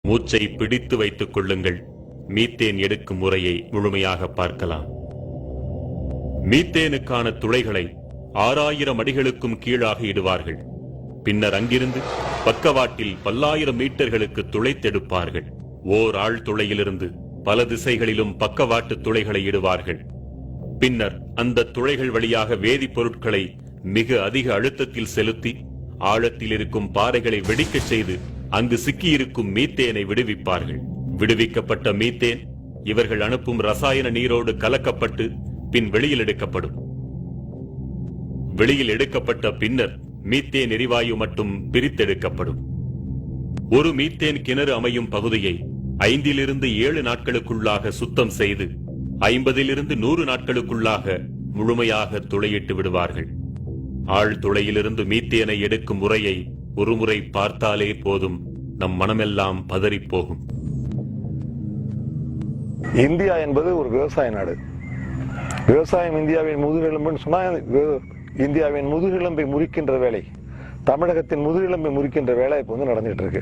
மூச்சை பிடித்து வைத்துக் கொள்ளுங்கள். மீத்தேன் எடுக்கும் முறையை முழுமையாக பார்க்கலாம். மீத்தேனுக்கான துளைகளை 6000 அடிகளுக்கும் கீழாக இடுவார்கள். பின்னர் அங்கிருந்து பக்கவாட்டில் பல்லாயிரம் மீட்டர்களுக்கு துளைத்தெடுப்பார்கள். ஓர் ஆழ் துளையிலிருந்து பல திசைகளிலும் பக்கவாட்டு துளைகளை இடுவார்கள். பின்னர் அந்த துளைகள் வழியாக வேதிப்பொருட்களை மிக அதிக அழுத்தத்தில் செலுத்தி ஆழத்தில் இருக்கும் பாறைகளை வெடிக்கச் செய்து அங்கு சிக்கியிருக்கும் மீத்தேனை விடுவிப்பார்கள். விடுவிக்கப்பட்ட மீத்தேன் இவர்கள் அனுப்பும் ரசாயன நீரோடு கலக்கப்பட்டு பின் வெளியில் எடுக்கப்படும். வெளியில் எடுக்கப்பட்ட பின்னர் மீத்தேன் எரிவாயு மட்டும் பிரித்தெடுக்கப்படும். ஒரு மீத்தேன் கிணறு அமையும் பகுதியை 5 to 7 நாட்களுக்குள்ளாக சுத்தம் செய்து 50 to 100 நாட்களுக்குள்ளாக முழுமையாக துளையிட்டு விடுவார்கள். ஆழ் துளையிலிருந்து மீத்தேனை எடுக்கும் முறையை ஒருமுறை பார்த்தாலே போதும், நம் மனமெல்லாம் பதறிப்போகும். இந்தியா என்பது ஒரு விவசாய நாடு. விவசாயம் இந்தியாவின் முதுகெலும்புன்னு சொன்னா, இந்தியாவின் முதுகெலும்பை முறிக்கின்ற வேலை, தமிழகத்தின் முதுகெலும்பை முறிக்கின்ற வேலை இப்ப நடந்துட்டு இருக்கு.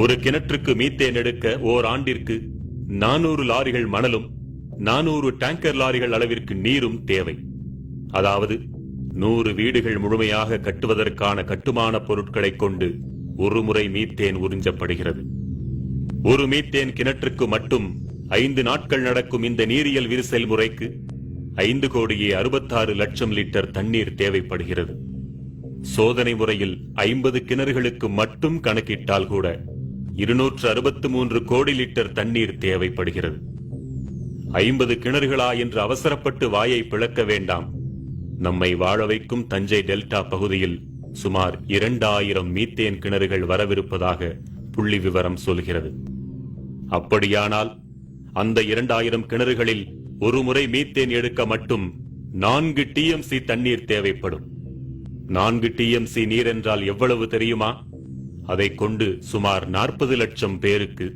ஒரு கிணற்றுக்கு மீத்தேன் எடுக்க ஓர் ஆண்டிற்கு 400 லாரிகள் மணலும் 400 டேங்கர் லாரிகள் அளவிற்கு நீரும் தேவை. அதாவது 100 வீடுகள் முழுமையாக கட்டுவதற்கான கட்டுமான பொருட்களை கொண்டு ஒரு முறை மீத்தேன் உறிஞ்சப்படுகிறது. ஒரு மீத்தேன் கிணற்றுக்கு மட்டும் 5 நாட்கள் நடக்கும் இந்த நீரியல் விரிசல் முறைக்கு 5,66,00,000 லிட்டர் தண்ணீர் தேவைப்படுகிறது. சோதனை முறையில் 50 கிணறுகளுக்கு மட்டும் கணக்கிட்டால் கூட 263 கோடி லிட்டர் தண்ணீர் தேவைப்படுகிறது. 50 கிணறுகளா என்று அவசரப்பட்டு வாயை பிளக்க வேண்டாம். நம்மை வாழ வைக்கும் தஞ்சை டெல்டா பகுதியில் சுமார் 2000 மீத்தேன் கிணறுகள் வரவிருப்பதாக புள்ளி விவரம் சொல்கிறது. அப்படியானால் அந்த 2000 கிணறுகளில் ஒரு முறை மீத்தேன் எடுக்க மட்டும் 4 TMC தண்ணீர் தேவைப்படும். 4 TMC நீர் என்றால் எவ்வளவு தெரியுமா? அதை கொண்டு சுமார் 40 லட்சம் பேருக்கு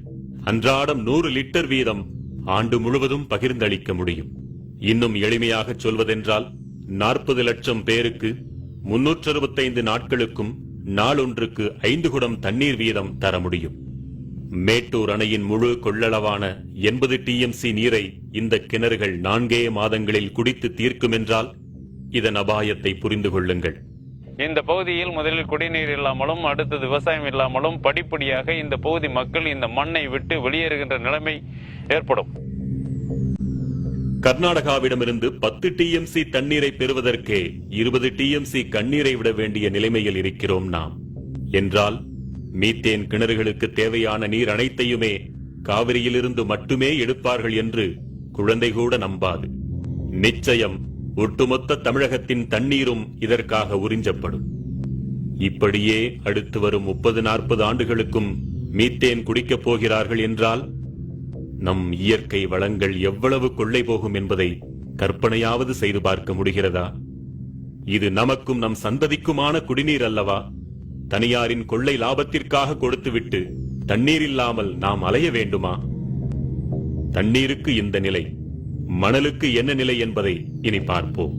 அன்றாடம் 100 லிட்டர் வீதம் ஆண்டு முழுவதும் பகிர்ந்தளிக்க முடியும். இன்னும் எளிமையாக சொல்வதென்றால் 40 லட்சம் பேருக்கு 365 நாட்களுக்கும் நாளொன்றுக்கு 5 குடம் தண்ணீர் வீதம் தர முடியும். மேட்டூர் அணையின் முழு கொள்ளளவான 80 TMC நீரை இந்த கிணறுகள் 4 மாதங்களில் குடித்து தீர்க்கும் என்றால் இதன் அபாயத்தை புரிந்து கொள்ளுங்கள். இந்த பகுதியில் முதலில் குடிநீர் இல்லாமலும் அடுத்தது விவசாயம் இல்லாமலும் படிப்படியாக இந்த பகுதி மக்கள் இந்த மண்ணை விட்டு வெளியேறுகின்ற நிலைமை ஏற்படும். கர்நாடகாவிடமிருந்து 10 TMC தண்ணீரை பெறுவதற்கே 20 TMC கண்ணீரை விட வேண்டிய நிலைமையில் இருக்கிறோம் நாம். என்றால் மீத்தேன் கிணறுகளுக்கு தேவையான நீர் அனைத்தையுமே காவிரியிலிருந்து மட்டுமே எடுப்பார்கள் என்று குழந்தை கூட நம்பாது. நிச்சயம் ஒட்டுமொத்த தமிழகத்தின் தண்ணீரும் இதற்காக உறிஞ்சப்படும். இப்படியே அடுத்து வரும் 30-40 ஆண்டுகளுக்கும் மீத்தேன் குடிக்கப் போகிறார்கள் என்றால் நம் இயற்கை வளங்கள் எவ்வளவு கொள்ளை போகும் என்பதை கற்பனையாவது செய்து பார்க்க முடிகிறதா? இது நமக்கும் நம் சந்ததிக்குமான குடிநீர் அல்லவா? தனியாரின் கொள்ளை லாபத்திற்காக கொடுத்துவிட்டு தண்ணீர் இல்லாமல் நாம் அலைய வேண்டுமா? தண்ணீருக்கு இந்த நிலை, மணலுக்கு என்ன நிலை என்பதை இனி பார்ப்போம்.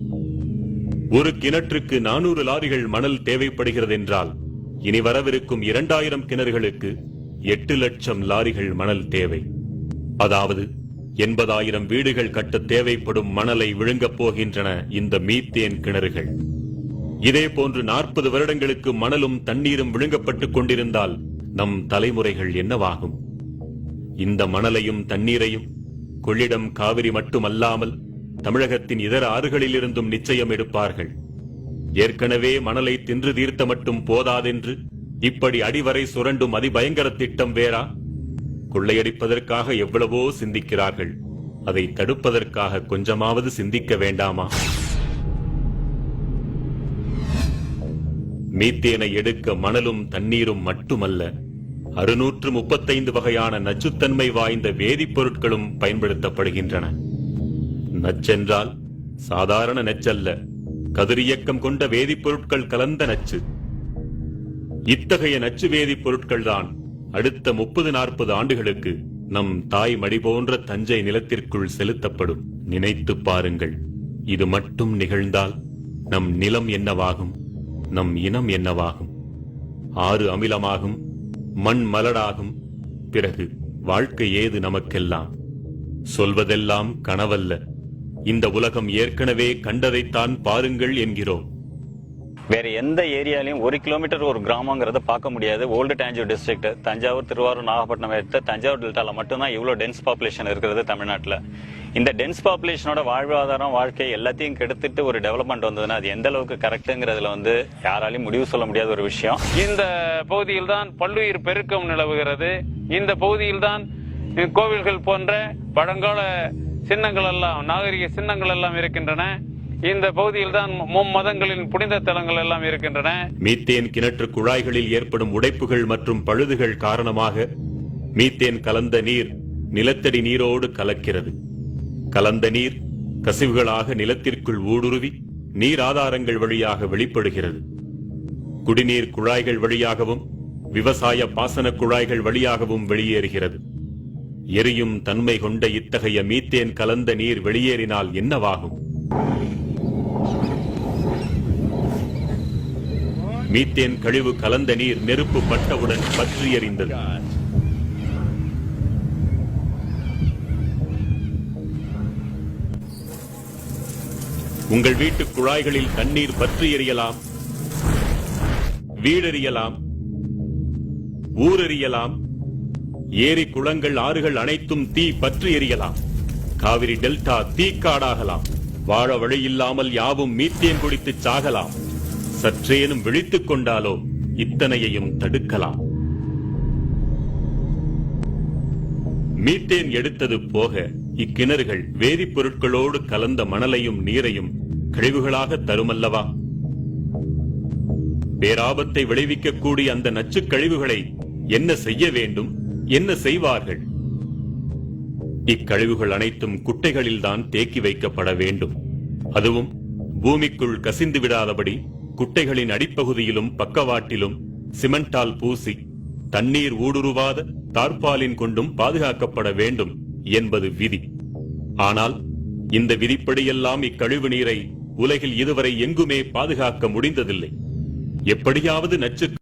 ஒரு கிணற்றுக்கு 400 லாரிகள் மணல் தேவைப்படுகிறது என்றால் இனி வரவிருக்கும் 2000 கிணறுகளுக்கு 8 லட்சம் லாரிகள் மணல் தேவை. அதாவது 80,000 வீடுகள் கட்ட தேவைப்படும் மணலை விழுங்கப் போகின்றன இந்த மீத்தேன் கிணறுகள். இதே போன்று 40 வருடங்களுக்கு மணலும் தண்ணீரும் விழுங்கப்பட்டுக் கொண்டிருந்தால் நம் தலைமுறைகள் என்னவாகும்? இந்த மணலையும் தண்ணீரையும் கொள்ளிடம் காவிரி மட்டுமல்லாமல் தமிழகத்தின் இதர ஆறுகளிலிருந்தும் நிச்சயம் எடுப்பார்கள். ஏற்கனவே மணலை தின்று தீர்த்த மட்டும் போதாதென்று இப்படி அடிவரை சுரண்டும் அதிபயங்கர திட்டம் வேறா? கொள்ளையடிப்பதற்காக எவ்வளவோ சிந்திக்கிறார்கள், அதை தடுப்பதற்காக கொஞ்சமாவது சிந்திக்க வேண்டாமா? மீத்தேனை எடுக்க மணலும் தண்ணீரும் மட்டுமல்ல, 635 வகையான நச்சுத்தன்மை வாய்ந்த வேதிப்பொருட்களும் பயன்படுத்தப்படுகின்றன. நச்சென்றால் சாதாரண நச்சல்ல, கதிரியக்கம் கொண்ட வேதிப்பொருட்கள் கலந்த நச்சு. இத்தகைய நச்சு வேதிப்பொருட்கள் தான் அடுத்த 30-40 ஆண்டுகளுக்கு நம் தாய் மடி போன்ற தஞ்சை நிலத்திற்குள் செலுத்தப்படும். நினைத்து பாருங்கள், இது மட்டும் நிகழ்ந்தால் நம் நிலம் என்னவாகும்? நம் இனம் என்னவாகும்? ஆறு அமிலமாகும், மண் மலடாகும், பிறகு வாழ்க்கை ஏது நமக்கெல்லாம்? சொல்வதெல்லாம் கனவல்ல. இந்த உலகம் ஏற்கனவே கண்டதைத்தான் பாருங்கள் என்கிறோம். வேற எந்த ஏரியாலையும் 1 கிலோமீட்டர் ஒரு கிராமங்கிறத பார்க்க முடியாது. ஓல்டு தஞ்சாவூர் டிஸ்ட்ரிக்ட், தஞ்சாவூர், திருவாரூர், நாகப்பட்டினம் எடுத்த தஞ்சாவூர் டெல்டால மட்டும்தான் இவ்வளவு டென்ஸ் பாப்புலேஷன் இருக்கிறது தமிழ்நாட்டில். இந்த டென்ஸ் பாப்புலேஷனோட வாழ்வாதாரம், வாழ்க்கை எல்லாத்தையும் கெடுத்துட்டு ஒரு டெவலப்மெண்ட் வந்ததுன்னா அது எந்த அளவுக்கு கரெக்டுங்கிறதுல யாராலையும் முடிவு சொல்ல முடியாத ஒரு விஷயம். இந்த பகுதியில் தான் பல்லுயிர் பெருக்கம் நிலவுகிறது. இந்த பகுதியில் தான் கோவில்கள் போன்ற பழங்கால சின்னங்கள் எல்லாம், நாகரிக சின்னங்கள் எல்லாம் இருக்கின்றன. இந்த பகுதியில் தான் மும்மதங்களின் புனித தலங்கள் எல்லாம் இருக்கின்றன. மீத்தேன் கிணற்று குழாய்களில் ஏற்படும் உடைப்புகள் மற்றும் பழுதுகள் காரணமாக மீத்தேன் கலந்த நீர் நிலத்தடி நீரோடு கலக்கிறது. கலந்த நீர் கசிவுகளாக நிலத்திற்குள் ஊடுருவி நீர் ஆதாரங்கள் வழியாக வெளிப்படுகிறது. குடிநீர் குழாய்கள் வழியாகவும் விவசாய பாசன குழாய்கள் வழியாகவும் வெளியேறுகிறது. எரியும் தன்மை கொண்ட இத்தகைய மீத்தேன் கலந்த நீர் வெளியேறினால் என்னவாகும்? மீத்தேன் கழிவு கலந்த நீர் நெருப்பு பட்டவுடன் பற்றி எறிந்தது. உங்கள் வீட்டு குழாய்களில் தண்ணீர் பற்றி எறியலாம், வீடெறியலாம், ஊரெறியலாம். ஏரி, குளங்கள், ஆறுகள் அனைத்தும் தீ பற்றி எறியலாம். காவிரி டெல்டா தீக்காடாகலாம். வாழ வழியில்லாமல் யாவும் மீத்தேன் குடித்து சாகலாம். சற்றேனும் விழித்துக் கொண்டாலோ இத்தனையையும் தடுக்கலாம். மீத்தேன் எடுத்தது போக இக்கிணறுகள் வேதிப்பொருட்களோடு கலந்த மணலையும் நீரையும் கழிவுகளாக தருமல்லவா? பேராபத்தை விளைவிக்கக்கூடிய அந்த நச்சுக் கழிவுகளை என்ன செய்ய வேண்டும், என்ன செய்வார்கள்? இக்கழிவுகள் அனைத்தும் குட்டைகளில்தான் தேக்கி வைக்கப்பட வேண்டும். அதுவும் பூமிக்குள் கசிந்து விடாதபடி குட்டைகளின் அடிப்பகுதியிலும் பக்கவாட்டிலும் சிமெண்டால் பூசி தண்ணீர் ஊடுருவாத தார்பாலின் கொண்டும் பாதுகாக்கப்பட வேண்டும் என்பது விதி. ஆனால் இந்த விதிப்படியெல்லாம் இக்கழிவு நீரை உலகில் இதுவரை எங்குமே பாதுகாக்க முடிந்ததில்லை. எப்படியாவது நச்சு